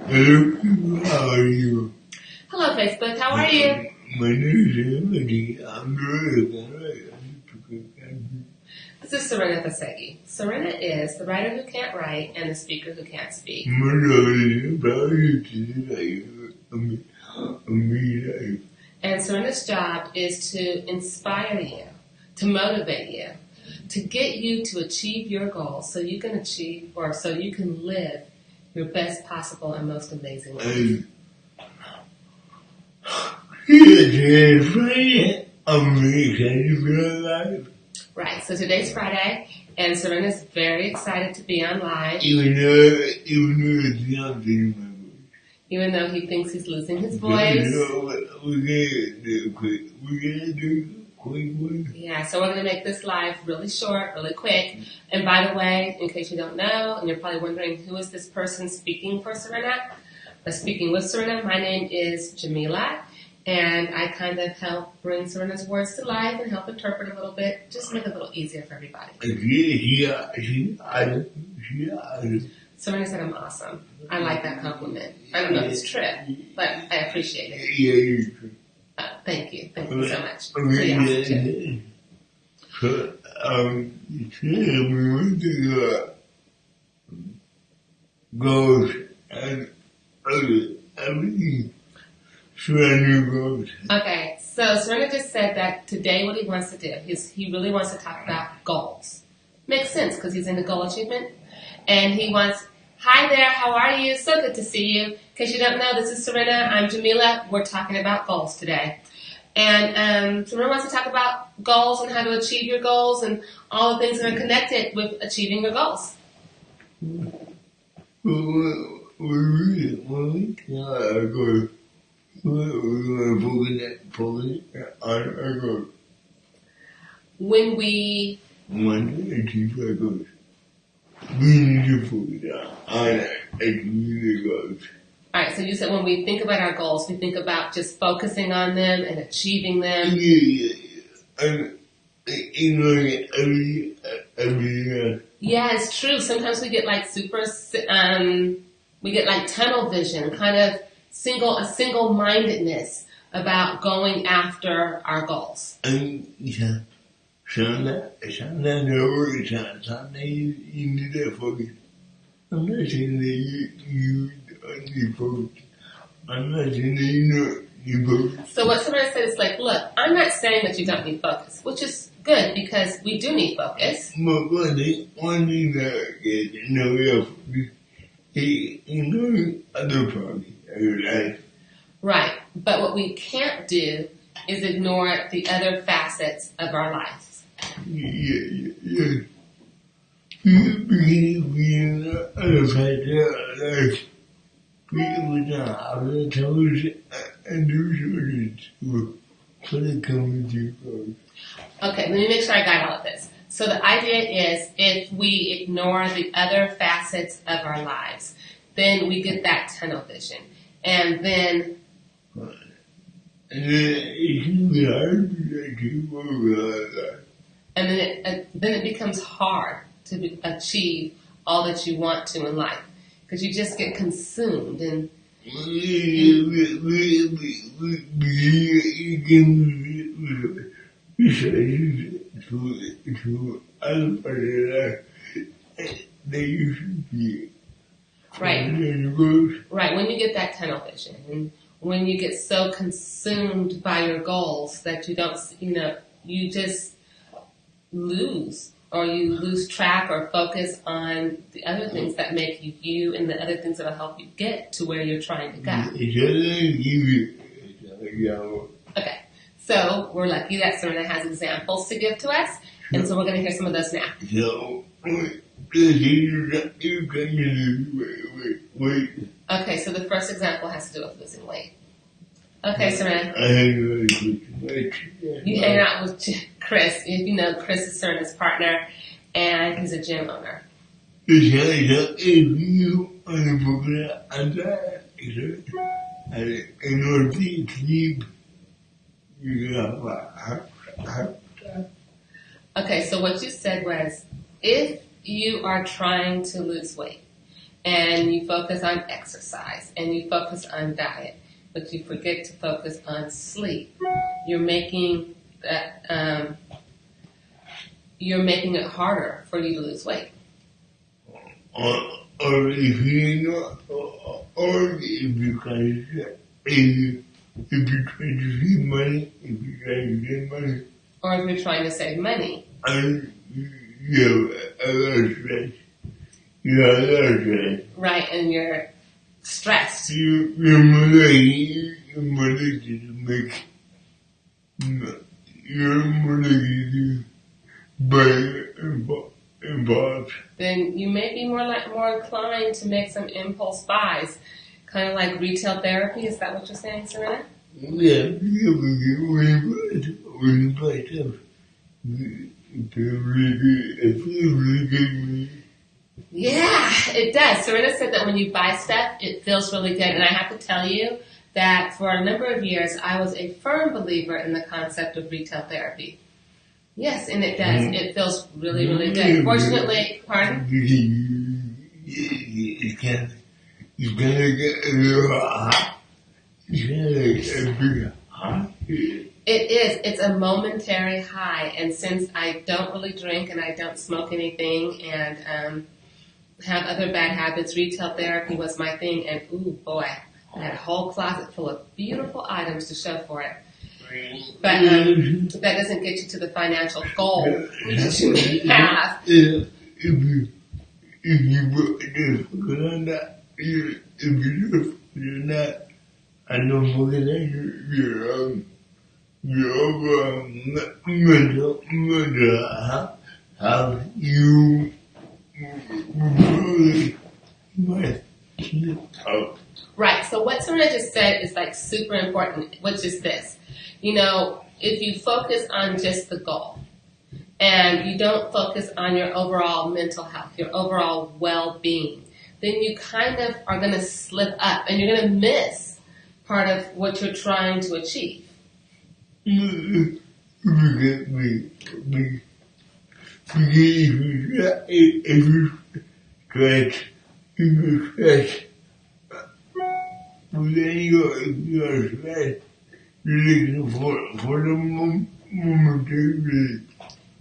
Hello, how are you? Hello, Facebook. How are you? My name is Emily. I'm very This is Serena Basegi. Serena is the writer who can't write and the speaker who can't speak. And Serena's job is to inspire you, to motivate you, to get you to achieve your goals so you can achieve or so you can live your best possible and most amazing life. Right, so today's Friday, and Serena's very excited to be on live. Even though he thinks he's losing his voice. Yeah, so we're going to make this live really short, really quick. And by the way, in case you don't know, and you're probably wondering who is this person speaking for Serena, or speaking with Serena, my name is Jamila. And I kind of help bring Serena's words to life and help interpret a little bit, just make it a little easier for everybody. Serena said I'm awesome. I like that compliment. I don't know if it's true, but I appreciate it. Thank you. Thank you so much. Pretty awesome too. Goals and everything. Okay, so Serena just said that today what he wants to do is he really wants to talk about goals. Makes sense because he's into goal achievement. And he wants, hi there, how are you? So good to see you. In case you don't know, this is Serena. I'm Jamila. We're talking about goals today. And Serena wants to talk about goals and how to achieve your goals and all the things that are connected with achieving your goals. When we achieve our goals, we need to focus on achieving the goals. Alright, so you said when we think about our goals, we think about just focusing on them and achieving them. And ignoring everything else. Yeah, it's true. Sometimes we get like we get like tunnel vision, kind of single-mindedness about going after our goals. And yeah, sometimes you need that focus. I'm not saying that you don't need focus. I'm not saying that you don't need focus. So what Serena said is like, look, I'm not saying that you don't need focus, which is good because we do need focus. But one thing that is no real focus is ignoring other parts of your life. Right, but what we can't do is ignore the other facets of our lives. Yeah. Being other facets of our life. People have to tell us and do something so they come to you. Okay, let me make sure I got all of this. So the idea is if we ignore the other facets of our lives, then we get that tunnel vision. And then it becomes hard to achieve all that you want to in life. Because you just get consumed and right. Right. When you get that tunnel vision and when you get so consumed by your goals that you don't, you just lose. Or you lose track or focus on the other things that make you you and the other things that will help you get to where you're trying to go. Okay, so we're lucky that Serena has examples to give to us, and so we're going to hear some of those now. Okay, so the first example has to do with losing weight. Okay, Serena. You hang out with Chris. If you know, Chris is Serena's partner, and he's a gym owner. Okay, so what you said was, if you are trying to lose weight, and you focus on exercise, and you focus on diet, but you forget to focus on sleep. You're making that you're making it harder for you to lose weight. Or if you know, or if you can, if you try to save money, if you try to save money, Or if you're trying to save money. and you have a lot of stress. You have a lot of stress. Right, and you're stressed. You're more likely to make, you're more likely to buy involved. Then you may be more inclined to make some impulse buys, kind of like retail therapy. Is that what you're saying, Serena? Yeah, when you buy stuff, it feels really good. Yeah, it does. Serena said that when you buy stuff, it feels really good. And I have to tell you that for a number of years, I was a firm believer in the concept of retail therapy. Yes, and it does. It feels really, really good. Fortunately, pardon? It's kind of get a little hot. It's kind of a big hot. It is. It's a momentary high. And since I don't really drink and I don't smoke anything and have other bad habits, retail therapy was my thing. And ooh, boy, I had a whole closet full of beautiful items to show for it. But that doesn't get you to the financial goal that you may have. If you just focus on that, if you just focus on that, and don't focus on your overall mental health, you really must keep up. Right. So what Serena just said is like super important, which is this. You know, if you focus on just the goal and you don't focus on your overall mental health, your overall well-being, then you kind of are going to slip up and you're going to miss part of what you're trying to achieve. If you stretch, then you're stressed. You're looking for the momentary relief.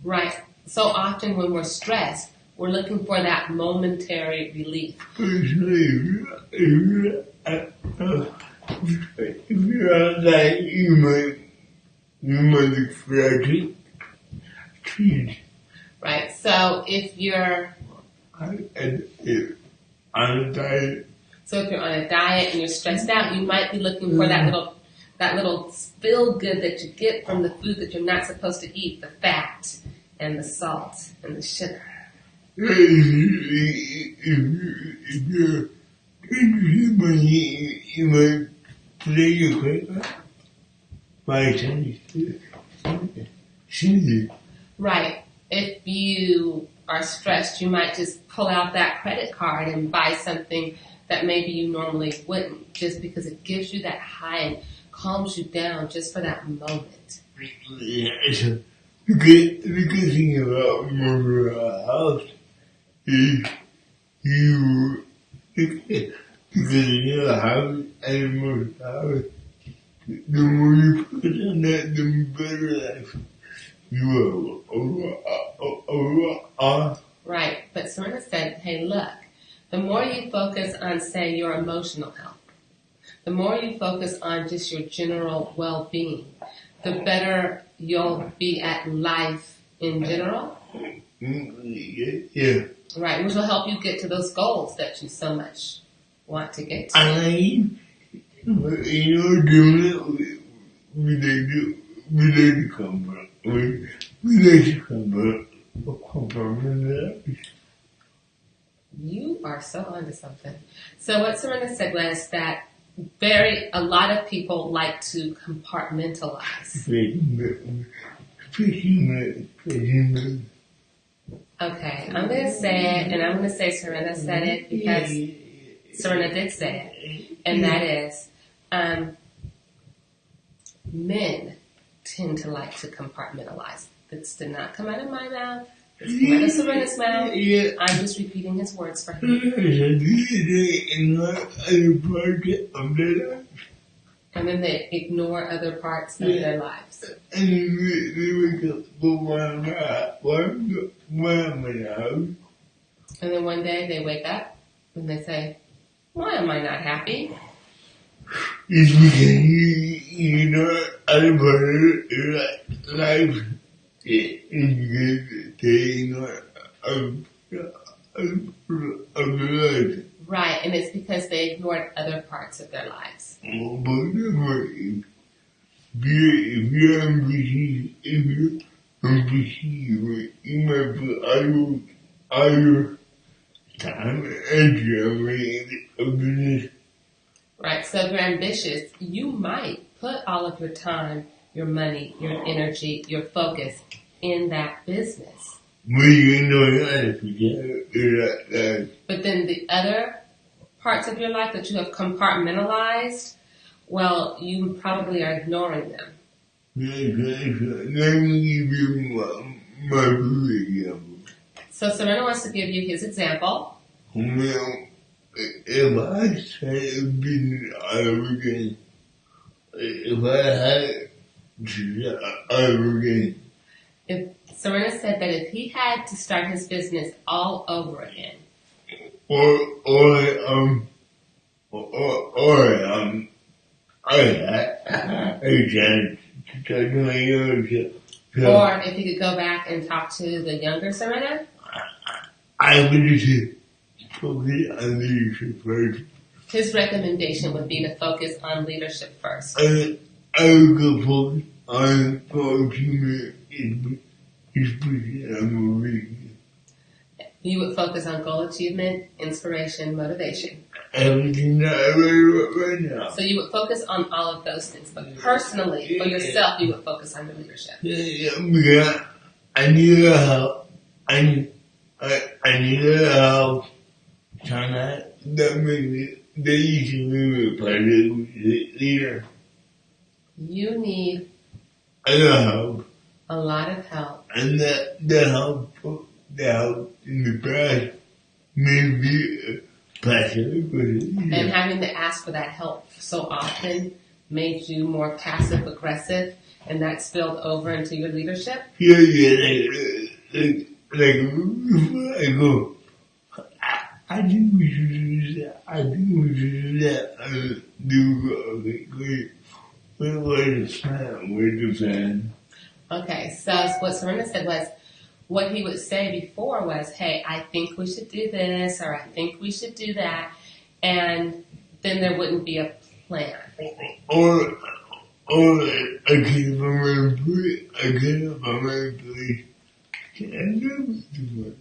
Right. So often when we're stressed, we're looking for that momentary relief. Especially if you're on that, you might look for a treat. Right. So if you're On a diet. So if you're on a diet and you're stressed out, you might be looking for that little feel good that you get from the food that you're not supposed to eat, the fat and the salt and the sugar. If you're interested money, you might play your credit card by Cindy. Right. If you are stressed, you might just pull out that credit card and buy something that maybe you normally wouldn't, just because it gives you that high and calms you down just for that moment. Yeah, so the good thing about mental health is because in your habit and mental health, the more you focus on that, the better life you are. Right. But Serena said, hey, look, the more you focus on, say, your emotional health, the more you focus on just your general well-being, the better you'll be at life in general. Yeah. Right, which will help you get to those goals that you so much want to get to. Doing it, we like to comfort. We like to comfort. You are so onto something. So what Serena said was that a lot of people like to compartmentalize. Okay, I'm going to say it, and I'm going to say Serena said it because Serena did say it, and that is, men tend to like to compartmentalize. This did not come out of my mouth. It's come out of Serena's mouth. Yeah. I'm just repeating his words for him. And then they ignore other parts of their lives. And they wake up for And then one day they wake up and they say, why am I not happy? It's because you know other part of life. It's because they ignore other life. Right, and it's because they ignored other parts of their lives. But remember, if you're ambitious, you might put all your time and energy over this. Right, so if you're ambitious, you might put all of your time, your money, your energy, your focus in that business. But you know that. But then the other parts of your life that you have compartmentalized, well, you probably are ignoring them. Let me give you my example. So Serena wants to give you his example. Well, if I started business all over again, if I had to all over again, If Serena said that if he had to start his business all over again, I had a chance to start doing your job. or if he could go back and talk to the younger Serena, I would just focus on leadership first. his recommendation would be to focus on leadership first. I would go focus on coaching especially on motivation. You would focus on goal achievement, inspiration, motivation. Everything that I read right now. So you would focus on all of those things. But personally, for yourself, you would focus on your leadership. Because I need a help. I need a help. China that makes that you can be a part of leader. You need I know help. a lot of help. And the help in the past may be passive. And having to ask for that help so often made you more passive aggressive, and that spilled over into your leadership. Yeah, like before I go, I think we should do that. I think we should do that. Okay, great. Where's the plan? Okay, so what Serena said was, what he would say before was, hey, I think we should do this, or I think we should do that, and then there wouldn't be a plan. Or I came from my place. Can I do it?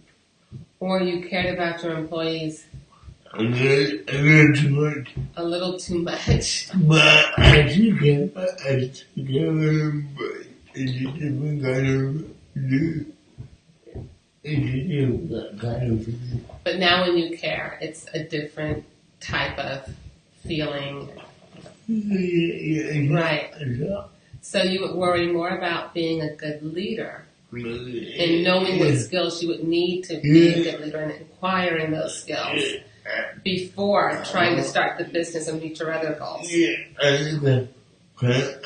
Or you cared about your employees A little too much. a little too much. But I still care about them, but it's a different kind of But now when you care, it's a different type of feeling. Yeah. Right. So you would worry more about being a good leader and knowing what skills you would need to be a good leader and acquiring those skills before trying to start the business and meet your other goals. Yeah, I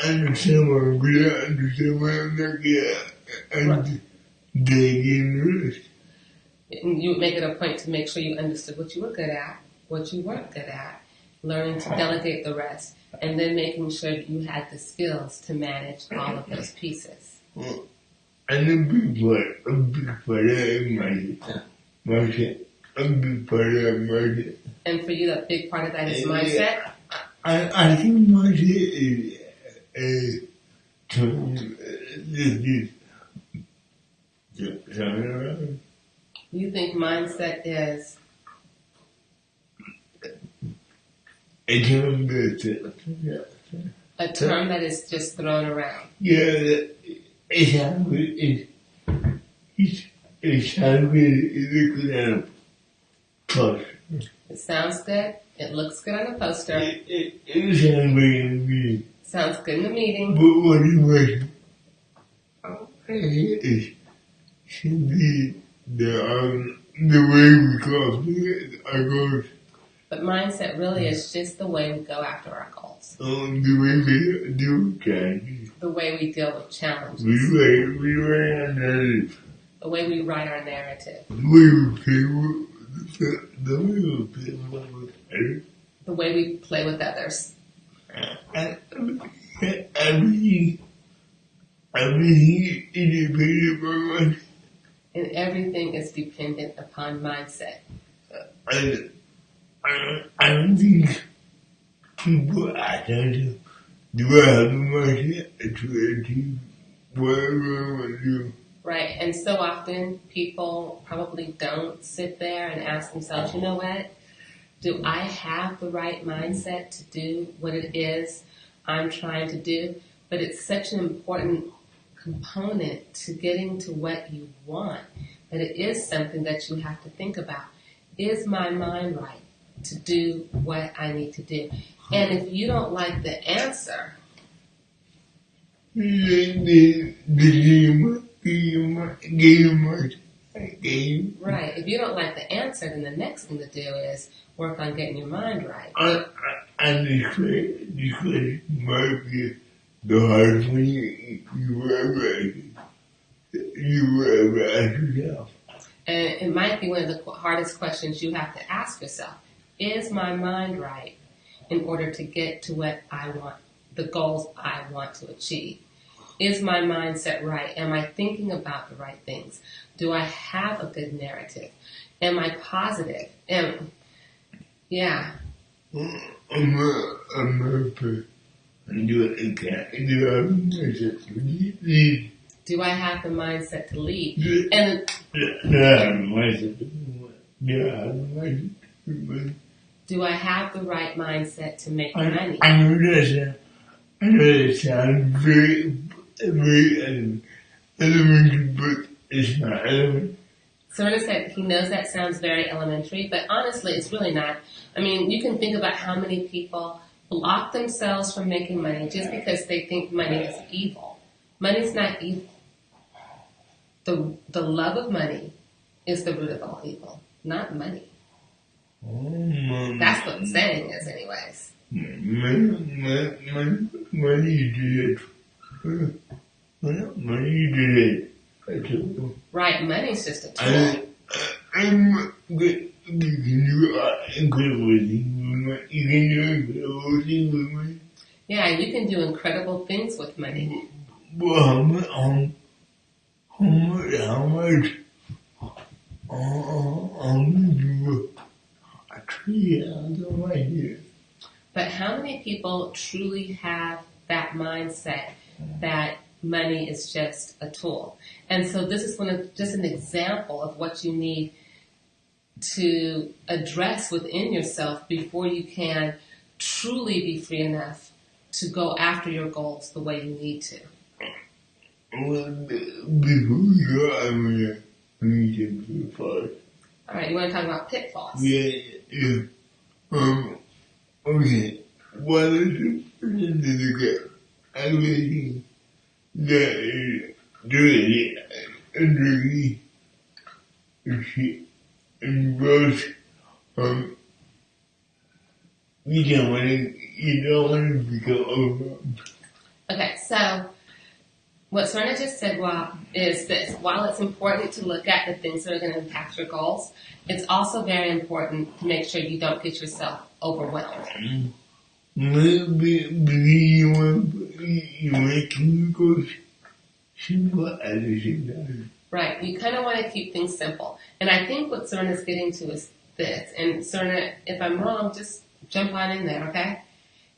understand what I'm good at, understand what I'm not good at, and digging risk. And you would make it a point to make sure you understood what you were good at, what you weren't good at, learning to delegate the rest, and then making sure that you had the skills to manage all of those pieces. And a big part of that market. A big part of that market. And for you, a big part of that is mindset? I think mindset is You think mindset is a term a term that is just thrown around? Yeah, it's how it looks at a poster. It sounds good. It looks good on a poster. It sounds very good. Sounds good in a meeting. But what it was, it should be the way we calculate our goals. But mindset really is just the way we go after our goals. The way we deal with challenges. The way we deal with challenges. We write our narrative. The way we write our narrative. The way we play with others. The way we play with others. Everything is dependent upon mindset. And everything is dependent upon mindset. I don't think people ask themselves, do I have the mindset to achieve whatever I want to do? Right, and so often people probably don't sit there and ask themselves, you know what? Do I have the right mindset to do what it is I'm trying to do? But it's such an important component to getting to what you want that it is something that you have to think about. Is my mind right to do what I need to do? And if you don't like the answer, right, if you don't like the answer, then the next thing to do is work on getting your mind right. And this question might be the hardest one you ever ask yourself. And it might be one of the hardest questions you have to ask yourself. Is my mind right in order to get to what I want, the goals I want to achieve? Is my mindset right? Am I thinking about the right things? Do I have a good narrative? Am I positive? Yeah. I'm a person. Do I have the mindset to lead? Do I have the right mindset to make money? I know that sounds very elementary, but it's not elementary. Serena said he knows that sounds very elementary, but honestly, it's really not. I mean, you can think about how many people block themselves from making money just because they think money is evil. Money's not evil. The love of money is the root of all evil, not money. That's what the saying is, anyways. Money did it. Right, money's just a tool. I'm good. You can do incredible things with money. Yeah, you can do incredible things with money. Well, how much? But how many people truly have that mindset that money is just a tool? And so this is just an example of what you need to address within yourself before you can truly be free enough to go after your goals the way you need to. Well, before we go, we need to pitfalls. All right, you want to talk about pitfalls? Yeah. Okay. What is the person to look at everything that is really underneath the shit and gross? You don't want to become overwhelmed. Okay, so what Serena just said is this. While it's important to look at the things that are going to impact your goals, it's also very important to make sure you don't get yourself overwhelmed. Maybe you want chemicals simple at the same time. Right, you kind of want to keep things simple. And I think what Serena's getting to is this, and Serena, if I'm wrong, just jump on in there, okay?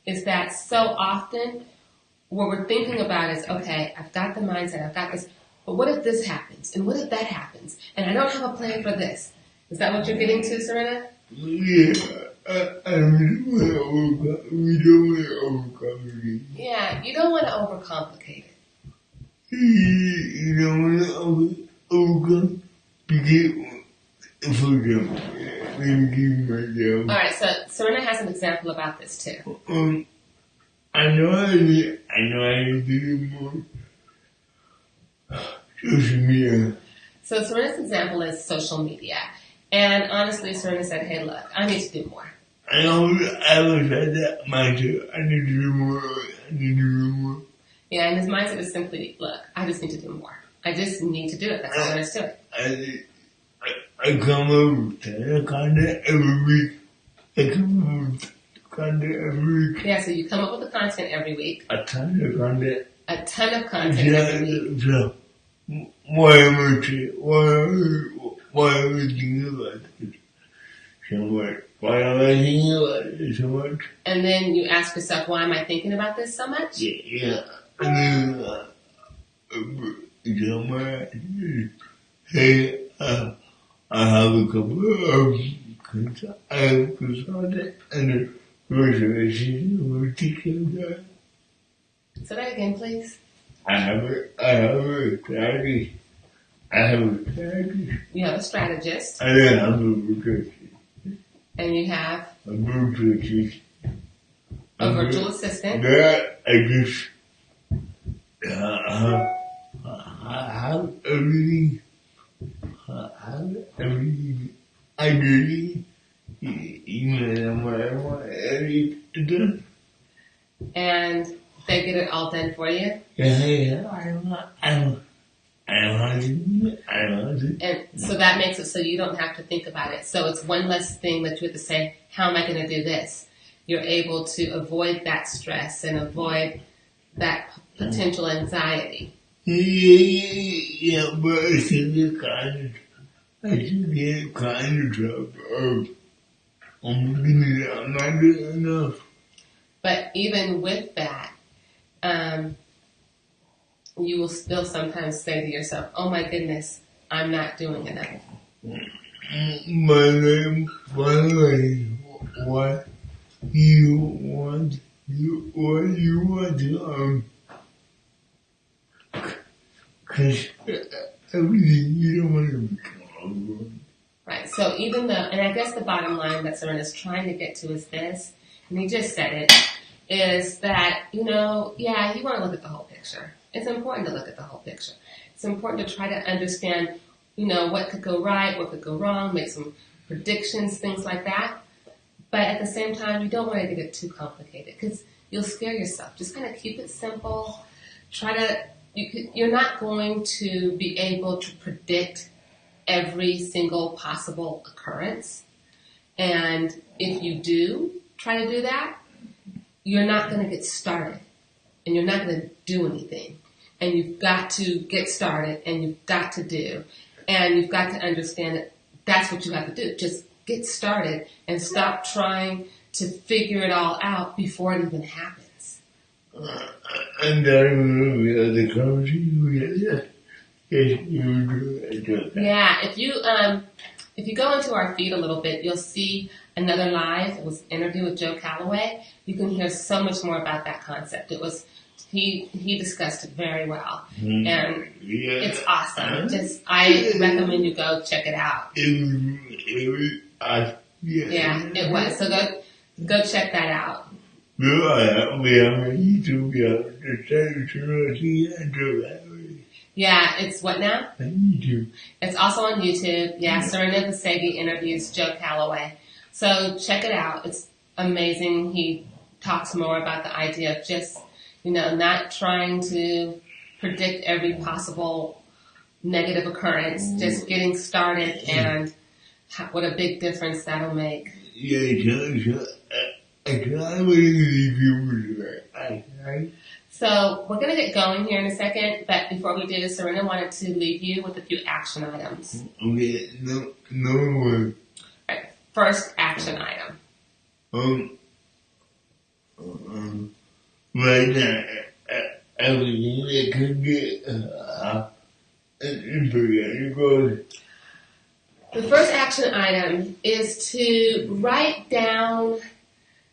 Is that so often what we're thinking about is, okay, I've got the mindset, I've got this, but what if this happens? And what if that happens? And I don't have a plan for this. Is that what you're getting to, Serena? Yeah, we don't want to overcomplicate. Yeah, you don't want to overcomplicate it. You don't want to overcomplicate. For example, let me give you my example. Alright, so Serena has an example about this too. I know I need to do more social media. So Serena's example is social media. And honestly, Serena said, hey, look, I need to do more. I always had that mindset. I need to do more. I need to do more. Yeah, and his mindset is simply, look, I just need to do more. I just need to do it. That's all there is to it. I come up with 10 content every week. Yeah, so you come up with the content every week. A ton of content. A ton of content every week. So, why am I thinking about this so much? Why am I thinking about it so much? And then you ask yourself, why am I thinking about this so much? Yeah. And then, somewhere, hey, I have a couple of consultant and reservation teaching that. Say that again, please. I have a strategy. You have a strategist. And then I have a virtual And you have a virtual assistant. a virtual assistant. That I just have everything. I really email what I want everything to do. And they get it all done for you. Yeah. I don't want to do it. And so that makes it so you don't have to think about it. So it's one less thing that you have to say, how am I going to do this? You're able to avoid that stress and avoid that potential anxiety. Yeah, but I should get kind of trouble. I'm not doing enough. But even with that, you will still sometimes say to yourself, oh my goodness, I'm not doing enough. By the way, what you want to, cause everything you don't want to become. Right, so even though, and I guess the bottom line that Serena's trying to get to is this, and he just said it, is that, you want to look at the whole picture. It's important to look at the whole picture. It's important to try to understand, what could go right, what could go wrong, make some predictions, things like that. But at the same time, you don't want to get it too complicated because you'll scare yourself. Just kind of keep it simple. You're not going to be able to predict every single possible occurrence. And if you do try to do that, you're not going to get started. And you're not going to do anything. And you've got to get started and you've got to do. And you've got to understand that that's what you have to do. Just get started and stop trying to figure it all out before it even happens. And the conversation, yeah, if you go into our feed a little bit, you'll see another live. It was an interview with Joe Calloway. You can hear so much more about that concept. He discussed it very well, and it's awesome. I recommend you go check it out. It was. So go check that out. Yeah, it's what now? YouTube. It's also on YouTube. Yeah, Serena Vasegi interviews Joe Calloway. So check it out. It's amazing. He talks more about the idea of just, not trying to predict every possible negative occurrence, just getting started and what a big difference that'll make. So we're going to get going here in a second, but before we do, Serena wanted to leave you with a few action items. Okay, no one. Right, first action item. Right now, everything that could get the first action item is to write down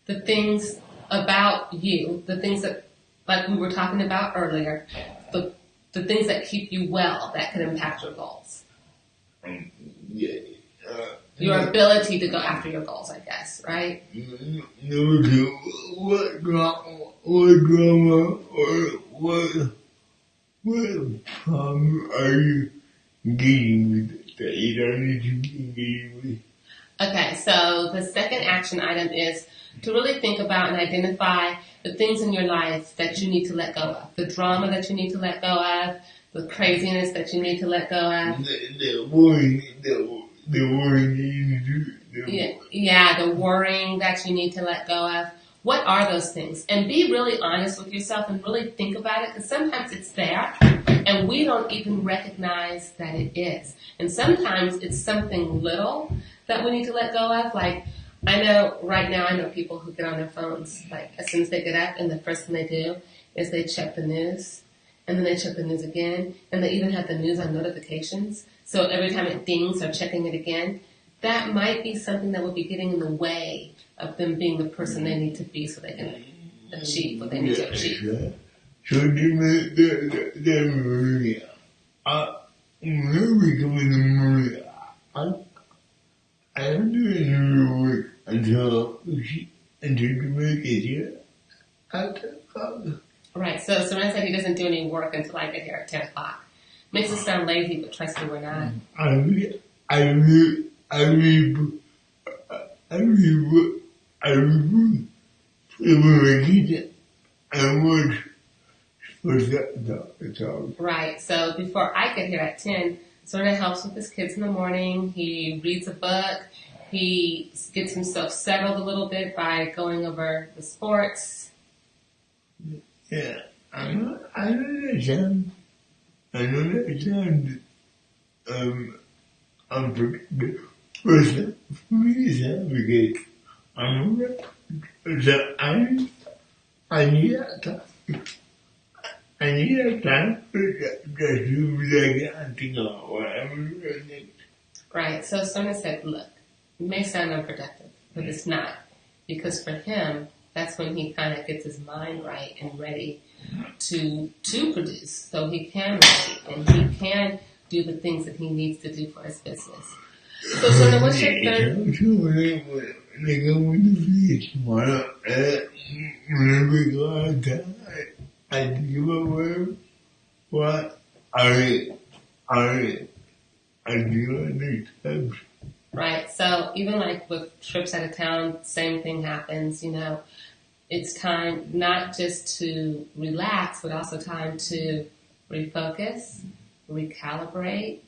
the things about you, the things that, like we were talking about earlier, the things that keep you well, that can impact your goals. Your ability to go after your goals, I guess, right? What drama or what problem are you engaging with it that you don't need to be engaging with. Okay, so the second action item is to really think about and identify the things in your life that you need to let go of. The drama that you need to let go of, the craziness that you need to let go of. The worrying you need to do. Yeah, the worrying that you need to let go of. What are those things? And be really honest with yourself and really think about it, because sometimes it's there and we don't even recognize that it is. And sometimes it's something little that we need to let go of. Like, I know people who get on their phones, like, as soon as they get up, and the first thing they do is they check the news, and then they check the news again, and they even have the news on notifications. So every time it dings, they're checking it again. That might be something that would be getting in the way of them being the person they need to be so they can achieve what they need to achieve. So the Maria, when we come in the Maria, I don't do any work until Jamaica is here. Right, so Serena said he doesn't do any work until I get here at 10 o'clock. Makes us sound lazy, but trust me, we're not. I read Right, so before I get here at 10, Serena helps with his kids in the morning. He reads a book. He gets himself settled a little bit by going over the sports. Yeah, I know that sounds unpredictable. First, for me, it's because I'm so I need that time. I need that time to do like acting or whatever. Right, so Serena said, look, it may sound unproductive, but it's not. Because for him, that's when he kind of gets his mind right and ready to produce. So he can write and he can do the things that he needs to do for his business. So Serena, what's your third? They go with the fish tomorrow. Whenever we go out of town, I give away what I do on next time. Right, so even like with trips out of town, same thing happens, It's time not just to relax, but also time to refocus, recalibrate,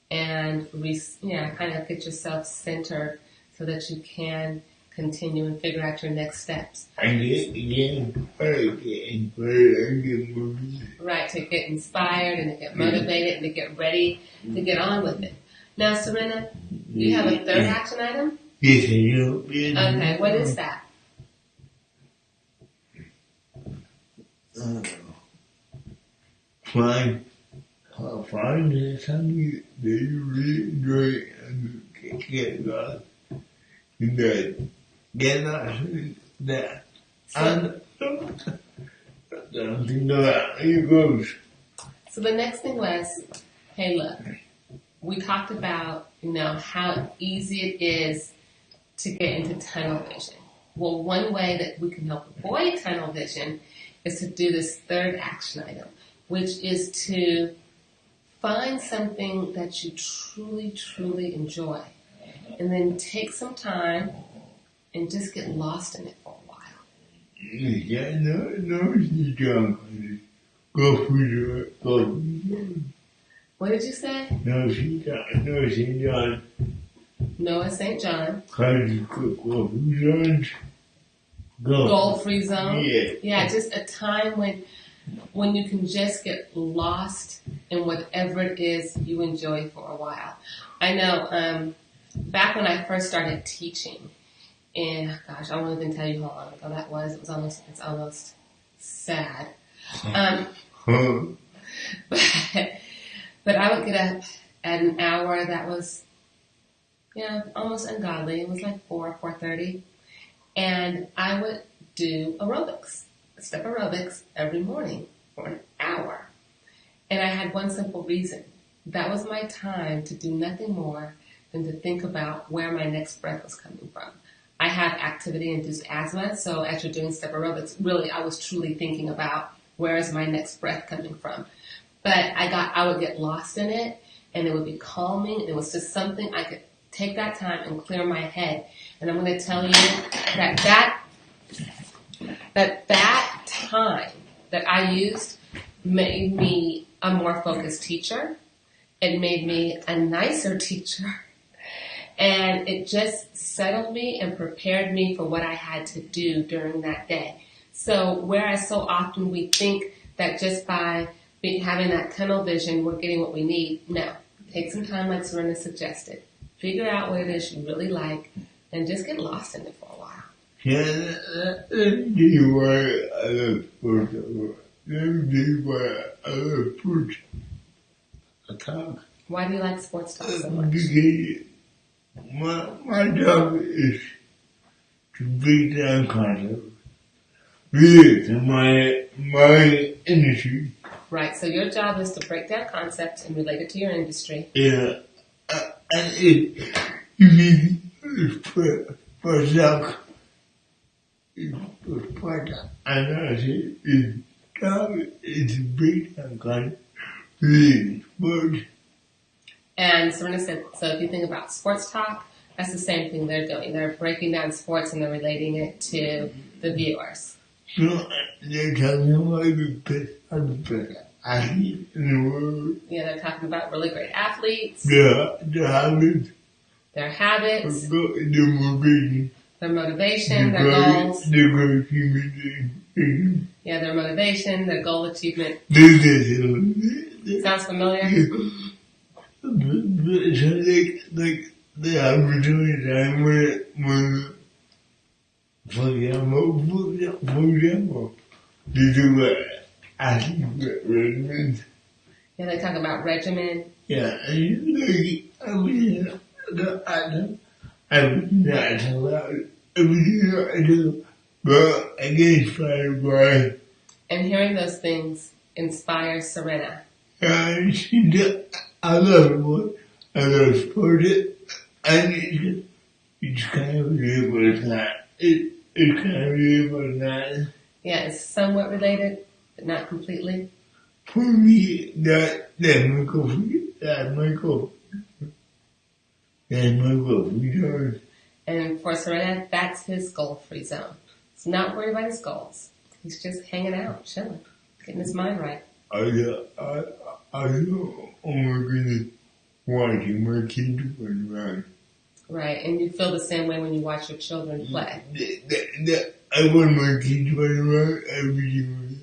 and kind of get yourself centered so that you can continue and figure out your next steps. And Right, to get inspired and to get motivated and to get ready to get on with it. Now, Serena, you have a third action item? Yes, I do. Okay, what is that? Find something that you really enjoy and get lost in that. Get lost in that. And don't think about it goes. So the next thing was, hey, look, we talked about, how easy it is to get into tunnel vision. Well, one way that we can help avoid tunnel vision is to do this third action item, which is to find something that you truly, truly enjoy. And then take some time and just get lost in it for a while. Yeah, no, you don't. Go for it. What did you say? No, St. John. Noah St. John. Go for zones. Goal-free zone. Yeah. Yeah, just a time when you can just get lost in whatever it is you enjoy for a while. I know, back when I first started teaching, and gosh, I won't even tell you how long ago that was. It's almost sad. But I would get up at an hour that was, almost ungodly. It was like 4:30. And I would do step aerobics every morning for an hour. And I had one simple reason. That was my time to do nothing more than to think about where my next breath was coming from. I have activity-induced asthma, so as you're doing step aerobics, really I was truly thinking about where is my next breath coming from. But I would get lost in it, and it would be calming. It was just something I could take that time and clear my head. And I'm going to tell you that time that I used made me a more focused teacher. It made me a nicer teacher. And it just settled me and prepared me for what I had to do during that day. So whereas so often we think that just by having that tunnel vision, we're getting what we need. No. Take some time like Serena suggested. Figure out what it is you really like and just get lost in it for a while. Yeah, that's why I love sports. That's why I love sports talk. Why do you like sports talk so much? Because my job is to break down concepts related to my industry. Right, so your job is to break down concepts and relate it to your industry. Yeah, and you need for example, analysis is job is to break down concepts related to sports. And Serena said, so if you think about sports talk, that's the same thing they're doing. They're breaking down sports and they're relating it to the viewers. So they're talking about the best athlete in the world. Yeah, they're talking about really great athletes. The habits. Their habits. The motivation. Their motivation, their goals. The goal achievement. Yeah, their motivation, their goal achievement. Sounds familiar? So like the opportunity time when for example, they do athlete regimen. Yeah, they talk about regimen. Yeah, and like everything I talk about everything I do, but I get inspired by. And hearing those things inspires Serena. I love it. I love sport. And it's kind of related to that. It's kind of related to that. Yeah, it's somewhat related, but not completely. For me, that's my goal. That's my goal. And for Serena, that's his goal-free zone. He's not worried about his goals. He's just hanging out, chilling, getting his mind right. I oh my goodness, watching my kids run around. Right, and you feel the same way when you watch your children play. I want my kids run around every day.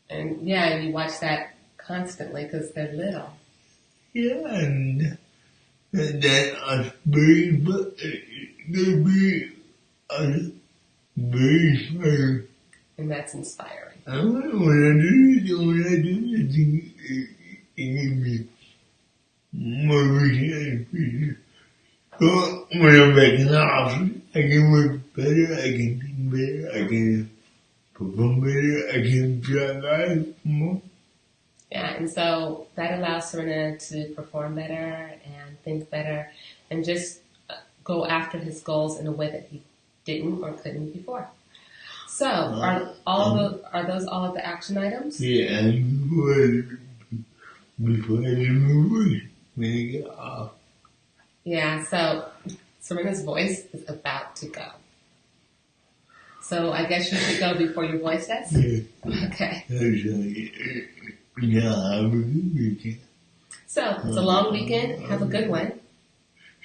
And yeah, you watch that constantly because they're little. Yeah, and then us very, they're very inspiring. And that's inspiring. When I do, I think it gives me motivation and peace. So when I'm back in the office, I can work better, I can think better, I can perform better, I can drive life more. Yeah, and so that allows Serena to perform better and think better and just go after his goals in a way that he didn't or couldn't before. So, are those all of the action items? Yeah, and before I move when I get off. Yeah, so Serena's voice is about to go. So I guess you should go before your voice does? Yeah. Okay. Yeah, have a good weekend. So, it's a long weekend. Have a good one.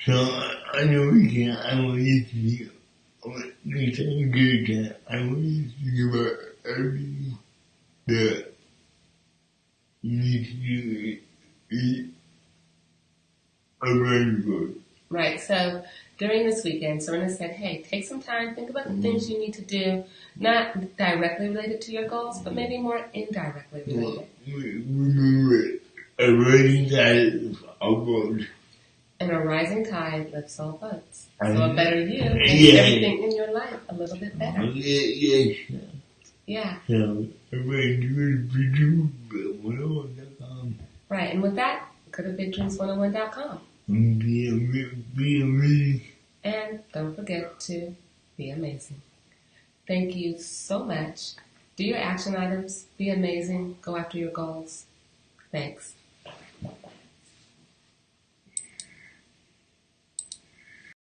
So, on the weekend, I want you to be, next time you get a chance, I want you to think about everything that you need to do around you. Right, so during this weekend, Serena said, hey, take some time, think about the things you need to do, not directly related to your goals, but maybe more indirectly related. Remember, a rising tide lifts all boats. And a rising tide lifts all boats. So a better you makes everything in your life a little bit better. Yes. Yeah. So, bigbreams101.com. Right, and with that, go to bigbreams101.com. Be amazing. And don't forget to be amazing. Thank you so much. Do your action items. Be amazing. Go after your goals. Thanks.